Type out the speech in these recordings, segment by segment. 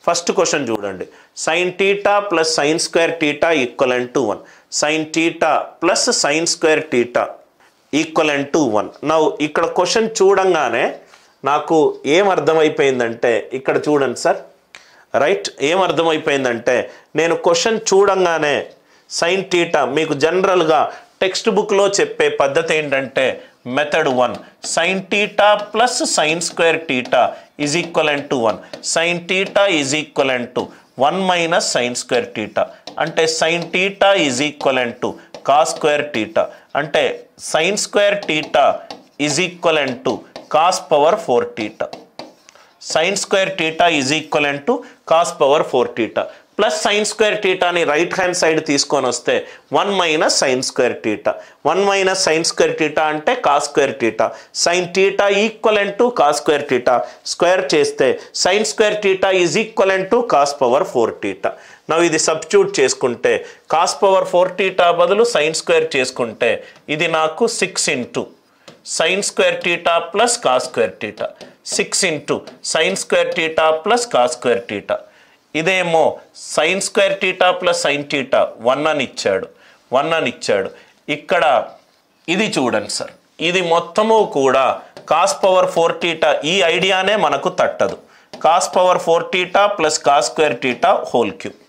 First question చూడండి, sin θ plus sin square θ equivalent to 1. sin θ plus sin square θ equivalent to 1. Now ఇక్కడ question చూడంగానే నాకు ఏం అర్థమైపోయిందంటే, ఇక్కడ చూడండి సార్, రైట్, ఏం అర్థమైపోయిందంటే నేను క్వశ్చన్ చూడంగానే sin θ మీకు జనరల్గా టెక్స్ట్ బుక్లో చెప్పే పద్ధతి ఏంటంటే method 1, sin θ plus sin square θ is equivalent to 1. sin θ is equivalent to 1 minus sin square θ అంటే sin θ is equivalent to cos square θ అంటే sin square θ is equivalent to cos power 4θ. sin square θ is equivalent to cos power 4θ plus sin square θని right hand side తీసుకొని వస్తే 1 minus sin square θ. 1 minus sin square θ అంటే cos square θ. sin θ equivalent to cos square θ square చేస్తే sin square θ is equivalent to cos power 4θ. నవ్వు ఇది substitute చేసుకుంటే cos power 4θ బదులు sin square చేసుకుంటే ఇది నాకు 6 into sin square θ plus cos square θ, 6 into sin square θ plus cos square θ. ఇదేమో sin square θ plus sin θ 1 అని ఇచ్చాడు, 1 అని ఇచ్చాడు. ఇక్కడ ఇది చూడండి సార్, ఇది మొత్తము కూడా cos పవర్ 4θ, ఈ ఐడియానే మనకు తట్టదు. cos power 4θ plus cos square θ whole cube,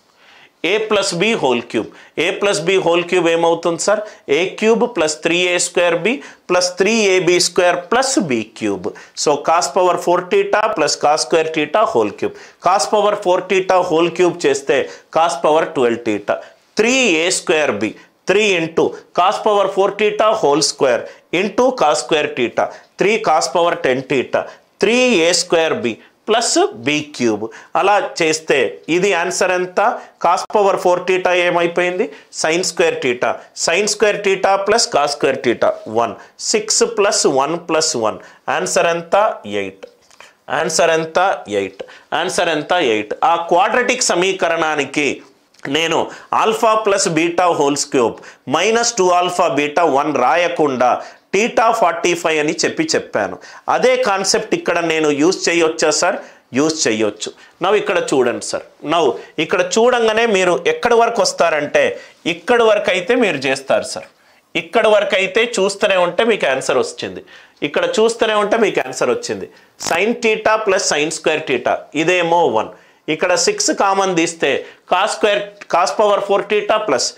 a plus B whole cube. a plus B whole cube ఏమవుతుంది sir, a cube plus 3a square B plus 3ab square plus b cube. So cos power 4θ plus cos square θ whole cube. cos power 4θ whole cube చేస్తే cos power 12θ. 3a square B 3 into cos power 4θ whole square into cos square θ 3 cos power 10θ 3a square B plus B cube. అలా చేస్తే ఇది answer ఎంత, cos power 4θ ఏమైపోయింది sin square θ, sin square θ plus cos square θ 1, 6 plus 1 plus 1 answer ఎంత 8. Answer ఎంత 8. Answer ఎంత 8. ఆ quadratic సమీకరణానికి నేను alpha plus beta holes cube minus 2 alpha beta 1 రాయకుండా θ45 అని చెప్పాను. అదే కాన్సెప్ట్ ఇక్కడ నేను యూజ్ చేయొచ్చా సార్, యూజ్ చేయొచ్చు. నవ్వు ఇక్కడ చూడండి సార్, నవ్వు ఇక్కడ చూడంగానే మీరు ఎక్కడి వరకు వస్తారంటే ఇక్కడి వరకు అయితే మీరు చేస్తారు సార్. ఇక్కడ వరకు అయితే చూస్తూనే ఉంటే మీకు ఆన్సర్ వచ్చింది, ఇక్కడ చూస్తూనే ఉంటే మీకు ఆన్సర్ వచ్చింది. sin θ ప్లస్ sin స్క్వేర్ θ ఇదేమో 1, ఇక్కడ 6 కామన్ తీస్తే cos పవర్ 4θ ప్లస్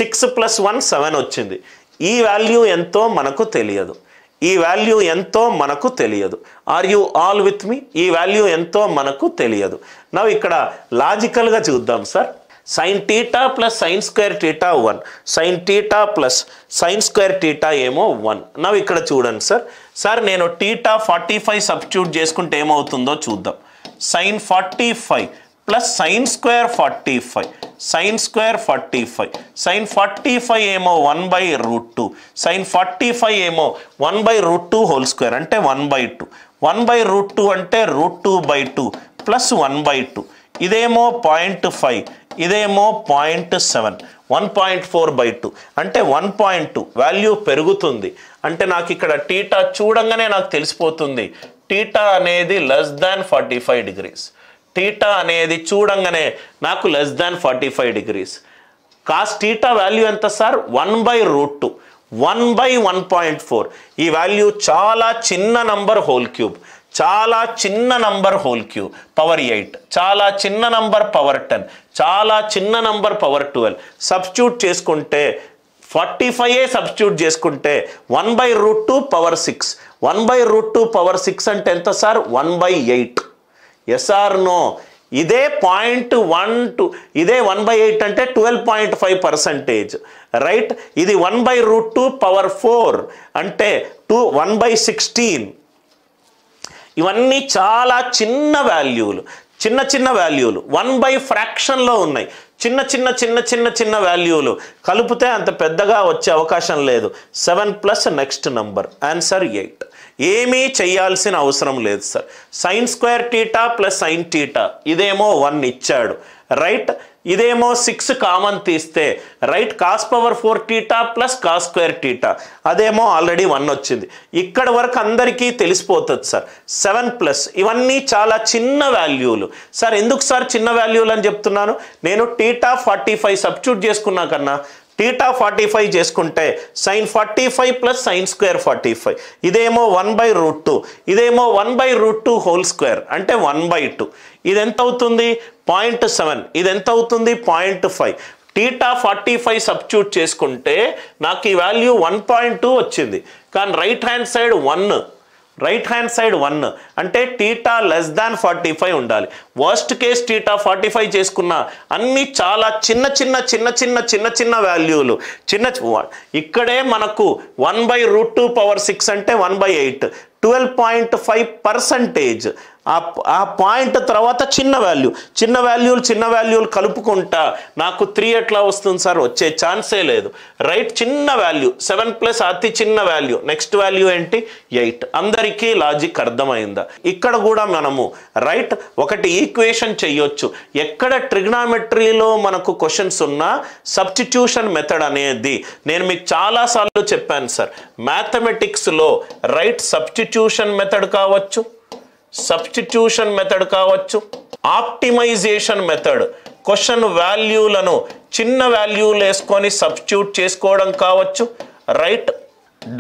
6 ప్లస్ 1 7 వచ్చింది. ఈ వాల్యూ ఎంతో మనకు తెలియదు, ఈ వాల్యూ ఎంతో మనకు తెలియదు. Are you all with me? ఈ వాల్యూ ఎంతో మనకు తెలియదు. నవ్వు ఇక్కడ లాజికల్గా చూద్దాం sir. sin θ plus sin square θ 1, sin θ plus sin square θ ఏమో 1. నవ్వు ఇక్కడ చూడండి సార్. సార్ నేను θ45 సబ్స్టిట్యూట్ చేసుకుంటే ఏమవుతుందో చూద్దాం. sin 45 plus sin square 45, sin square 45, sin 45 ఏమో 1/√2, sin 45 ఏమో 1/√2 హోల్ స్క్వేర్ అంటే 1/2, 1/√2 అంటే √2/2 ప్లస్ 1/2. ఇదేమో 0.5, ఇదేమో 0.7, 1.4/2 అంటే 1.2 వాల్యూ పెరుగుతుంది. అంటే నాకు ఇక్కడ θ చూడంగానే నాకు తెలిసిపోతుంది θ అనేది లెస్ దాన్ 45 డిగ్రీస్. θ అనేది చూడంగానే నాకు less than 45 degrees. Cos θ value ఎంత సార్, 1/√2, 1/1.4. ఈ వాల్యూ చాలా చిన్న నంబర్ హోల్ క్యూబ్, చాలా చిన్న నంబర్ హోల్ క్యూబ్ పవర్ 8, చాలా చిన్న నంబర్ పవర్ 10, చాలా చిన్న నంబర్ పవర్ 12. సబ్స్టిట్యూట్ చేసుకుంటే 45 సబ్స్టిట్యూట్ చేసుకుంటే 1/√2 పవర్ 6, 1/√2 పవర్ 6 అంటే ఎంత సార్, 1/8. Yes are no? ఇదే 0.12, ఇదే 1/8 అంటే 12.5%, రైట్. ఇది 1/√2 పవర్ 4 అంటే 1/16. ఇవన్నీ చాలా చిన్న వాల్యూలు, చిన్న చిన్న వాల్యూలు 1 ఫ్రాక్షన్లో ఉన్నాయి. చిన్న చిన్న చిన్న చిన్న చిన్న వాల్యూలు కలిపితే అంత పెద్దగా వచ్చే అవకాశం లేదు. 7 ప్లస్ నెక్స్ట్ నంబర్ ఆన్సర్ 8. ఏమీ చేయాల్సిన అవసరం లేదు sir. sin square θ plus sin θ ఇదేమో 1 ఇచ్చాడు, రైట్. ఇదేమో 6 కామన్ తీస్తే right cos power 4 theta plus cos square theta అదేమో ఆల్రెడీ 1 వచ్చింది. ఇక్కడ వరకు అందరికీ తెలిసిపోతుంది సార్. 7 ప్లస్ ఇవన్నీ చాలా చిన్న వాల్యూలు సార్. ఎందుకు సార్ చిన్న వాల్యూలు అని చెప్తున్నాను? నేను టీటా 45 సబ్స్టిట్యూట్ చేసుకున్నా కన్నా టీటా 45 చేసుకుంటే సైన్ 45 ప్లస్ సైన్ స్క్వేర్ 45 ఇదేమో 1/√2 ఇదేమో 1/√2 హోల్ స్క్వేర్ అంటే 1/2 ఇది ఎంత అవుతుంది 0.7 ఇది ఎంత అవుతుంది 0.5 టీటా 45 సబ్స్టిట్యూట్ చేసుకుంటే నాకు ఈ వాల్యూ 1.2 వచ్చింది. కానీ రైట్ హ్యాండ్ సైడ్ 1 అంటే టీటా లెస్ దాన్ 45 ఉండాలి. వర్స్ట్ కేస్ టీటా 45 చేసుకున్న అన్ని చాలా చిన్న వాల్యూలు ఇక్కడే మనకు 1/√2 పవర్ 6 అంటే 1/8 12.5% ఆ పాయింట్ తర్వాత చిన్న వాల్యూలు కలుపుకుంటా నాకు 3 ఎట్లా వస్తుంది సార్? వచ్చే ఛాన్సే లేదు. రైట్ చిన్న వాల్యూ 7 ప్లస్ అతి చిన్న వాల్యూ నెక్స్ట్ వాల్యూ ఏంటి 8. అందరికీ లాజిక్ అర్థమైందా? ఇక్కడ కూడా మనము రైట్ ఒకటి ఈక్వేషన్ చెయ్యొచ్చు. ఎక్కడ ట్రిగ్నామెట్రీలో మనకు క్వశ్చన్స్ ఉన్నా సబ్స్టిట్యూషన్ మెథడ్ అనేది నేను మీకు చాలాసార్లు చెప్పాను సార్. మ్యాథమెటిక్స్లో రైట్ సబ్స్టిట్యూషన్ మెథడ్ కావచ్చు, ఆప్టిమైజేషన్ మెథడ్ క్వశ్చన్ వాల్యూలను చిన్న వాల్యూలు వేసుకొని సబ్స్టిట్యూట్ చేసుకోవడం కావచ్చు, రైట్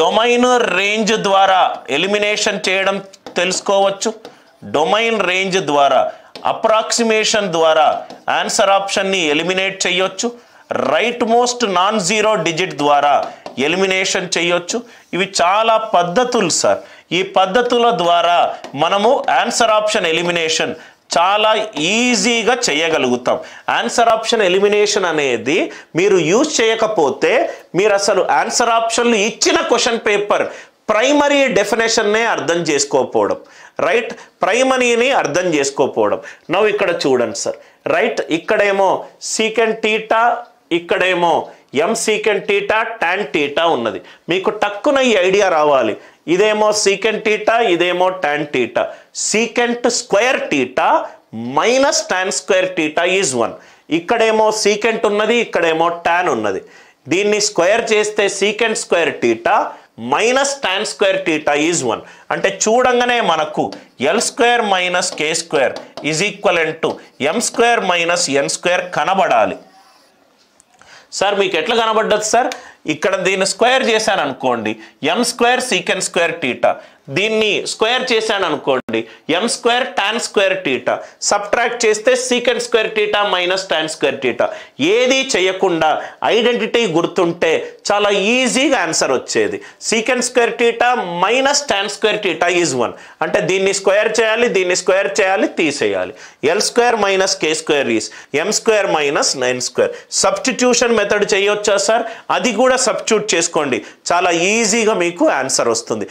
డొమైన్ రేంజ్ ద్వారా ఎలిమినేషన్ చేయడం తెలుసుకోవచ్చు, డొమైన్ రేంజ్ ద్వారా అప్రాక్సిమేషన్ ద్వారా ఆన్సర్ ఆప్షన్ని ఎలిమినేట్ చేయొచ్చు, right most non zero digit ద్వారా ఎలిమినేషన్ చేయొచ్చు. ఇవి చాలా పద్ధతులు సార్. ఈ పద్ధతుల ద్వారా మనము ఆన్సర్ ఆప్షన్ ఎలిమినేషన్ చాలా ఈజీగా చేయగలుగుతాం. ఆన్సర్ ఆప్షన్ ఎలిమినేషన్ అనేది మీరు యూజ్ చేయకపోతే మీరు అసలు ఆన్సర్ ఆప్షన్లు ఇచ్చిన క్వశ్చన్ పేపర్ ప్రైమరీ డెఫినేషన్నే అర్థం చేసుకోకపోవడం, రైట్ ప్రైమరీని అర్థం చేసుకోకపోవడం. నవ్వు ఇక్కడ చూడండి సార్. రైట్ ఇక్కడేమో సీకెంట్ టీటా ఇక్కడేమో ఎం సీకెంట్ టీటా టాన్ టీటా ఉన్నది. మీకు టక్కున ఈ ఐడియా రావాలి. ఇదేమో సీకెంట్ టీటా ఇదేమో tan theta. Secant square theta minus tan square theta is 1. ఇక్కడేమో సీకెంట్ ఉన్నది ఇక్కడేమో టాన్ ఉన్నది. దీన్ని స్క్వేర్ చేస్తే secant square theta minus tan square theta is 1. అంటే చూడంగానే మనకు L square minus K square is equivalent to M square minus N square కనబడాలి. సార్ మీకు ఎట్లా కనబడ్డది సార్? ఇక్కడ దీన్ని స్క్వేర్ చేశాను అనుకోండి M square secant square theta, దీన్ని స్క్వేర్ చేశాను అనుకోండి M square tan square theta, subtract చేస్తే secant square theta minus tan square theta. ఏది చేయకుండా ఐడెంటిటీ గుర్తుంటే చాలా ఈజీగా ఆన్సర్ వచ్చేది. Secant square theta minus tan square theta is 1 అంటే దీన్ని స్క్వేర్ చేయాలి దీన్ని స్క్వేర్ చేయాలి తీసేయాలి. L square minus K square is M square minus 9 square. Substitution method చేయొచ్చా సార్? అది కూడా సబ్స్టిట్యూట్ చేసుకోండి, చాలా ఈజీగా మీకు ఆన్సర్ వస్తుంది.